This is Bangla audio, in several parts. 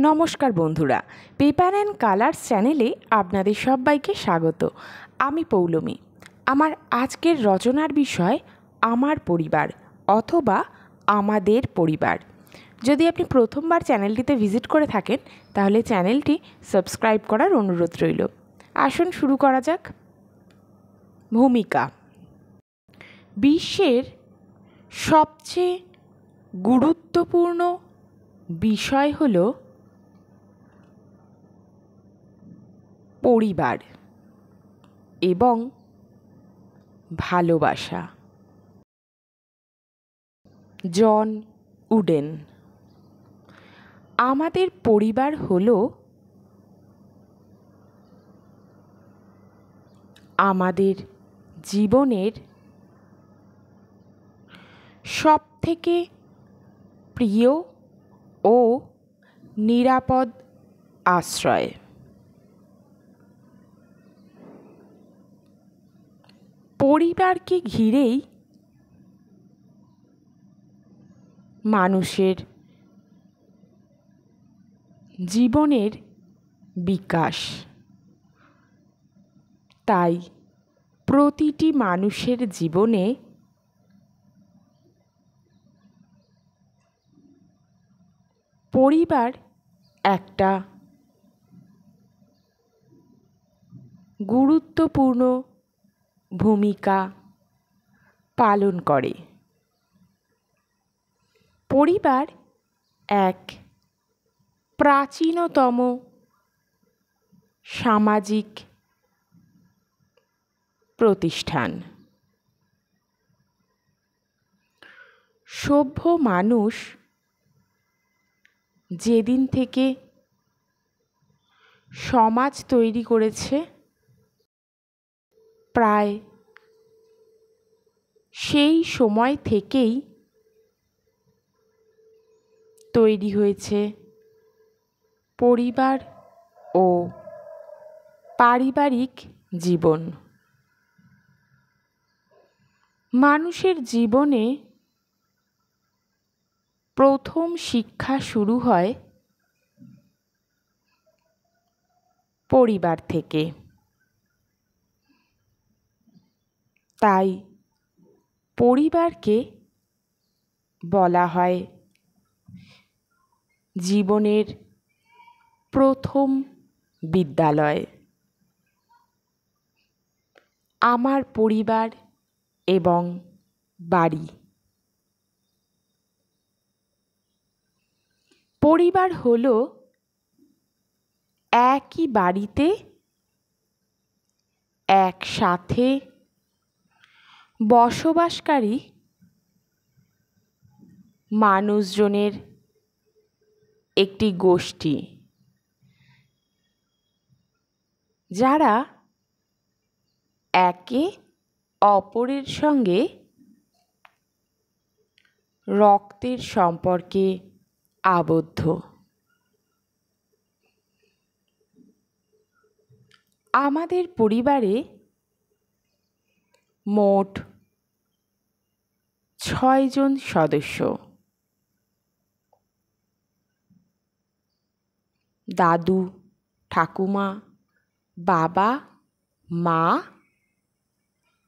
নমস্কার বন্ধুরা, পেপার অ্যান্ড কালার্স চ্যানেলে আপনাদের সবাইকে স্বাগত। আমি পৌলমী। আমার আজকের রচনার বিষয় আমার পরিবার অথবা আমাদের পরিবার। যদি আপনি প্রথমবার চ্যানেলটিতে ভিজিট করে থাকেন তাহলে চ্যানেলটি সাবস্ক্রাইব করার অনুরোধ রইল। আসুন শুরু করা যাক। ভূমিকা। বিশ্বের সবচেয়ে গুরুত্বপূর্ণ বিষয় হলো পরিবার এবং ভালোবাসা। জন উডেন। আমাদের পরিবার হলো আমাদের জীবনের সবথেকে প্রিয় ও নিরাপদ আশ্রয়। পরিবারকে ঘিরেই মানুষের জীবনের বিকাশ। তাই প্রতিটি মানুষের জীবনে পরিবার একটা গুরুত্বপূর্ণ ভূমিকা পালন করে। পরিবার এক প্রাচীনতম সামাজিক প্রতিষ্ঠান। সভ্য মানুষ যেদিন থেকে সমাজ তৈরি করেছে, প্রায় সেই সময় থেকেই তৈরি হয়েছে পরিবার ও পারিবারিক জীবন। মানুষের জীবনে প্রথম শিক্ষা শুরু হয় পরিবার থেকে। তাই পরিবারকে বলা হয় জীবনের প্রথম বিদ্যালয়। আমার পরিবার এবং বাড়ি। পরিবার হলো একই বাড়িতে একসাথে বসবাসকারী মানুষজনের একটি গোষ্ঠী, যারা একে অপরের সঙ্গে রক্তের সম্পর্কে আবদ্ধ। আমাদের পরিবারে মোট 6 জন সদস্য। দাদু, ঠাকুমা, বাবা, মা,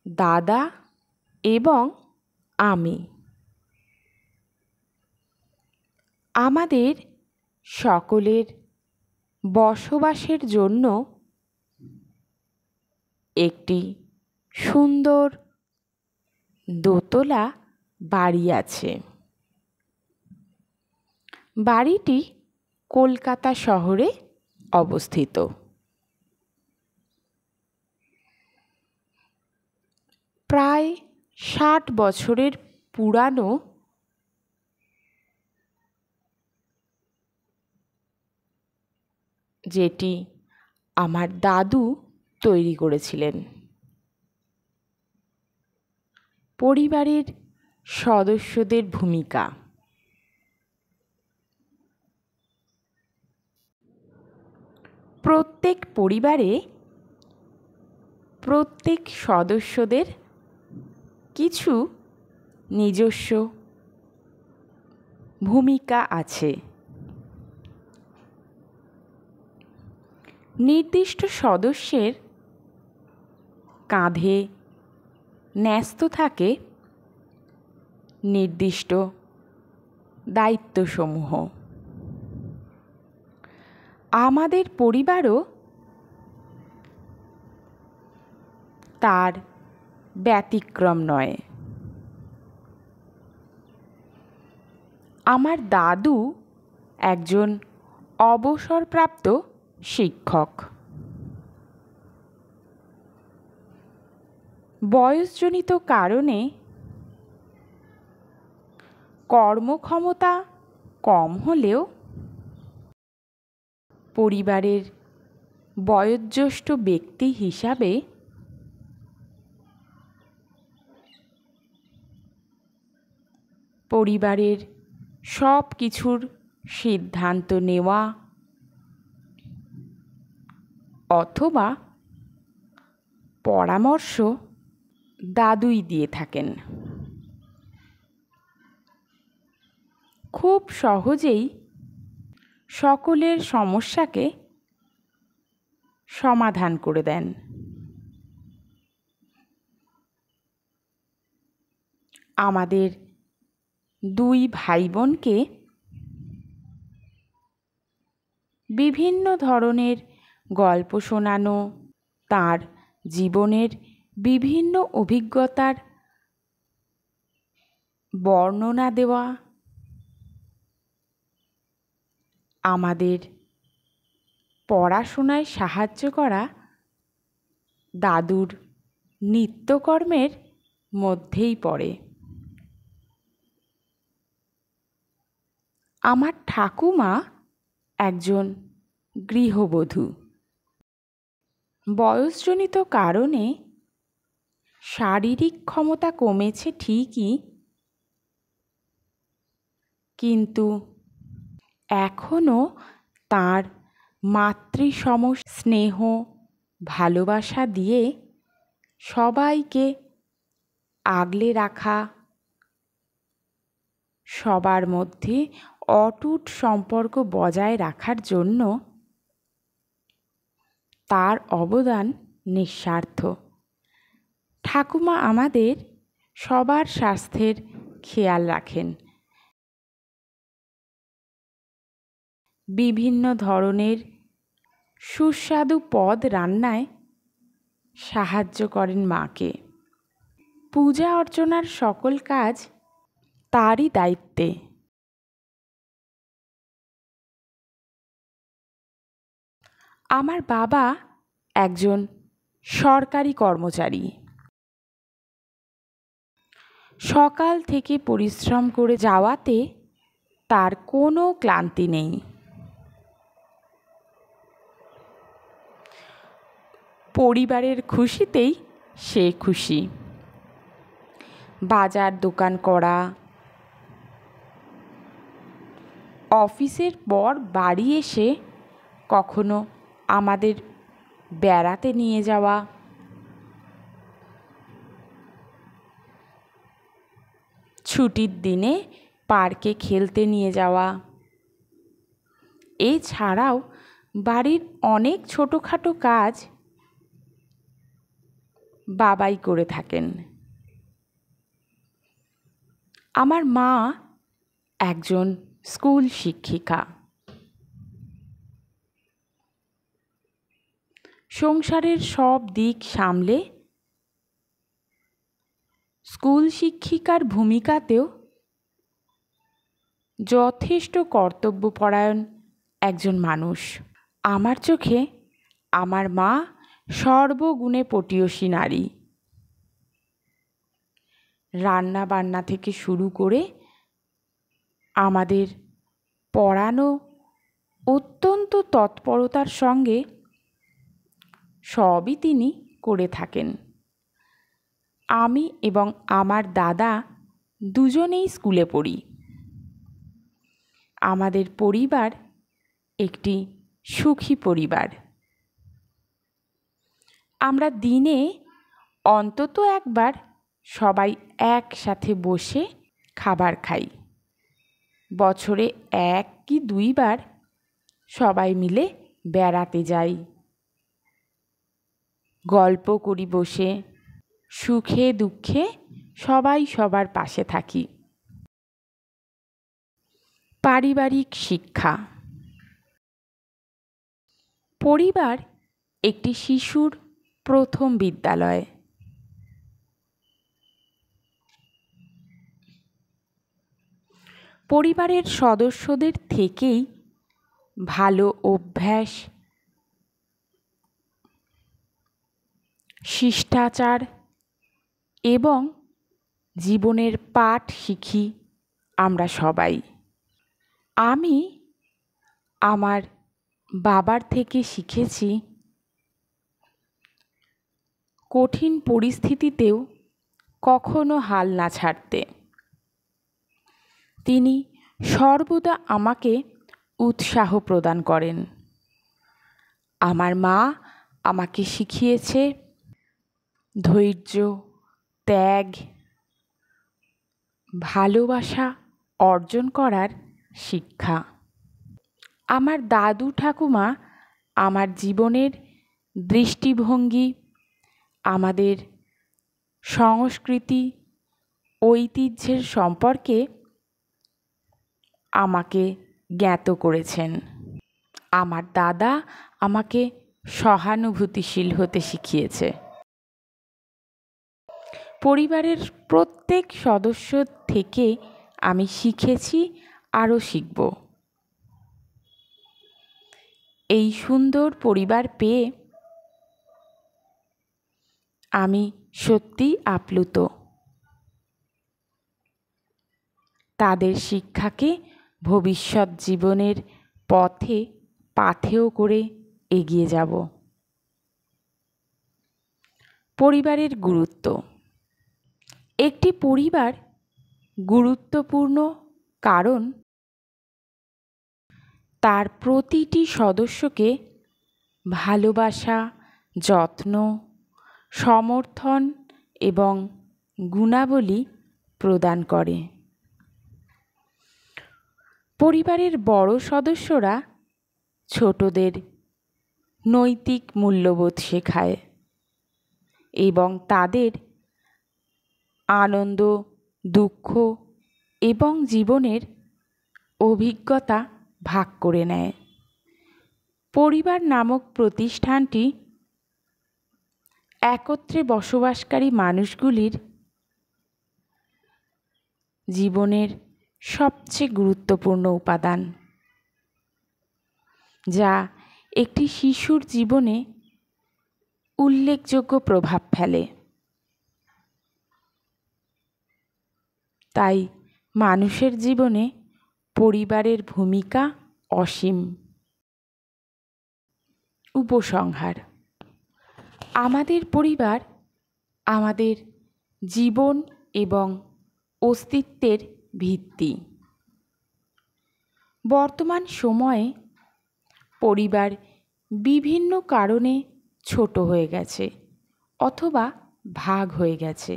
দাদা এবং আমি। আমাদের সকলের বসবাসের জন্য একটি সুন্দর দোতলা বাড়ি আছে। বাড়িটি কলকাতা শহরে অবস্থিত। প্রায় 60 বছরের পুরানো যেটি আমার দাদু তৈরি করেছিলেন। পরিবারের সদস্যদের ভূমিকা। প্রত্যেক পরিবারে প্রত্যেক সদস্যদের কিছু নিজস্ব ভূমিকা আছে। নির্দিষ্ট সদস্যের কাঁধে ন্যস্ত থাকে নির্দিষ্ট দায়িত্বসমূহ। আমাদের পরিবারও তার ব্যতিক্রম নয়। আমার দাদু একজন অবসরপ্রাপ্ত শিক্ষক। বয়সজনিত কারণে কর্মক্ষমতা কম হলেও পরিবারের বয়োজ্যেষ্ঠ ব্যক্তি হিসাবে পরিবারের সব কিছুর সিদ্ধান্ত নেওয়া অথবা পরামর্শ দাদুই দিয়ে থাকেন। খুব সহজেই সকলের সমস্যাকে সমাধান করে দেন। আমাদের দুই ভাই বোনকে বিভিন্ন ধরনের গল্প শোনানো, তার জীবনের বিভিন্ন অভিজ্ঞতার বর্ণনা দেওয়া, আমাদের পড়াশোনায় সাহায্য করা দাদুর নিত্যকর্মের মধ্যেই পড়ে। আমার ঠাকুমা একজন গৃহবধূ। বয়সজনিত কারণে শারীরিক ক্ষমতা কমেছে ঠিকই, কিন্তু এখনও তার মাতৃসম স্নেহ ভালোবাসা দিয়ে সবাইকে আগলে রাখা, সবার মধ্যে অটুট সম্পর্ক বজায় রাখার জন্য তার অবদান নিঃস্বার্থ। ঠাকুমা আমাদের সবার স্বাস্থ্যের খেয়াল রাখেন। বিভিন্ন ধরনের সুস্বাদু পদ রান্নায় সাহায্য করেন মাকে। পূজা অর্চনার সকল কাজ তারই দায়িত্বে। আমার বাবা একজন সরকারি কর্মচারী। সকাল থেকে পরিশ্রম করে যাওয়াতে তার কোনো ক্লান্তি নেই। পরিবারের খুশিতেই সে খুশি। বাজার দোকান করা, অফিসের পর বাড়ি এসে কখনো আমাদের বেড়াতে নিয়ে যাওয়া, ছুটির দিনে পার্কে খেলতে নিয়ে যাওয়া, এছাড়াও বাড়ির অনেক ছোটোখাটো কাজ বাবাই করে থাকেন। আমার মা একজন স্কুল শিক্ষিকা। সংসারের সব দিক সামলে স্কুল শিক্ষিকার ভূমিকাতেও যথেষ্ট কর্তব্যপরায়ণ একজন মানুষ। আমার চোখে আমার মা সর্বগুণে পটীয়সী নারী। রান্না বান্না থেকে শুরু করে আমাদের পড়ানো অত্যন্ত তৎপরতার সঙ্গে সবই তিনি করে থাকেন। আমি এবং আমার দাদা দুজনেই স্কুলে পড়ি। আমাদের পরিবার একটি সুখী পরিবার। আমরা দিনে অন্তত একবার সবাই একসাথে বসে খাবার খাই। বছরে 1 কি 2 বার সবাই মিলে বেড়াতে যাই। গল্প করি বসে, সুখে দুঃখে সবাই সবার পাশে থাকি। পারিবারিক শিক্ষা। পরিবার একটি শিশুর প্রথম বিদ্যালয়। পরিবারের সদস্যদের থেকেই ভালো অভ্যাস, শিষ্টাচার এবং জীবনের পাঠ শিখি আমরা সবাই। আমি আমার বাবার থেকে শিখেছি কঠিন পরিস্থিতিতেও কখনো হাল না ছাড়তে। তিনি সর্বদা আমাকে উৎসাহ প্রদান করেন। আমার মা আমাকে শিখিয়েছে ধৈর্য, ত্যাগ, ভালোবাসা অর্জন করার শিক্ষা। আমার দাদু ঠাকুমা আমার জীবনের দৃষ্টিভঙ্গি, আমাদের সংস্কৃতি, ঐতিহ্যের সম্পর্কে আমাকে জ্ঞাত করেছেন। আমার দাদা আমাকে সহানুভূতিশীল হতে শিখিয়েছে। পরিবারের প্রত্যেক সদস্য থেকে আমি শিখেছি, আরও শিখব। এই সুন্দর পরিবার পেয়ে আমি সত্যিই আপ্লুত। তাদের শিক্ষাকে ভবিষ্যৎ জীবনের পাথেয় করে এগিয়ে যাব। পরিবারের গুরুত্ব। একটি পরিবার গুরুত্বপূর্ণ কারণ তার প্রতিটি সদস্যকে ভালোবাসা, যত্ন, সমর্থন এবং গুণাবলী প্রদান করে। পরিবারের বড় সদস্যরা ছোটদের নৈতিক মূল্যবোধ শেখায় এবং তাদের আনন্দ, দুঃখ এবং জীবনের অভিজ্ঞতা ভাগ করে নেয়। পরিবার নামক প্রতিষ্ঠানটি একত্রে বসবাসকারী মানুষগুলির জীবনের সবচেয়ে গুরুত্বপূর্ণ উপাদান, যা একটি শিশুর জীবনে উল্লেখযোগ্য প্রভাব ফেলে। তাই মানুষের জীবনে পরিবারের ভূমিকা অসীম। উপসংহার। আমাদের পরিবার আমাদের জীবন এবং অস্তিত্বের ভিত্তি। বর্তমান সময়ে পরিবার বিভিন্ন কারণে ছোট হয়ে গেছে অথবা ভাগ হয়ে গেছে।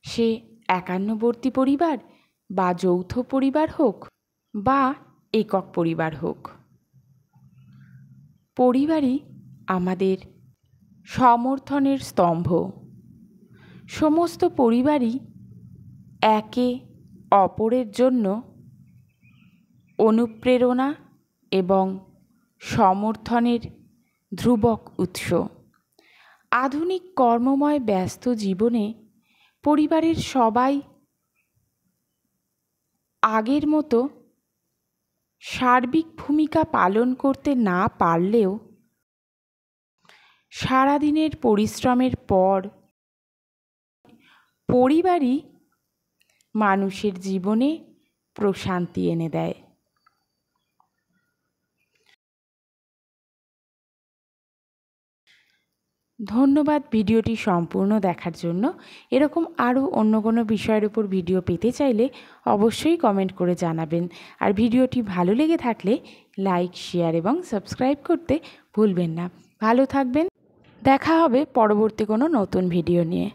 সে একান্নবর্তী পরিবার বা যৌথ পরিবার হোক বা একক পরিবার হোক, পরিবারই আমাদের সমর্থনের স্তম্ভ। সমস্ত পরিবারই একে অপরের জন্য অনুপ্রেরণা এবং সমর্থনের ধ্রুবক উৎস। আধুনিক কর্মময় ব্যস্ত জীবনে পরিবারের সবাই আগের মতো সার্বিক ভূমিকা পালন করতে না পারলেও সারাদিনের পরিশ্রমের পর পরিবারই মানুষের জীবনে প্রশান্তি এনে দেয়। ধন্যবাদ ভিডিওটি সম্পূর্ণ দেখার জন্য। এরকম আরও অন্য কোনো বিষয়ের উপর ভিডিও পেতে চাইলে অবশ্যই কমেন্ট করে জানাবেন। আর ভিডিওটি ভালো লেগে থাকলে লাইক, শেয়ার এবং সাবস্ক্রাইব করতে ভুলবেন না। ভালো থাকবেন। দেখা হবে পরবর্তী কোনো নতুন ভিডিও নিয়ে।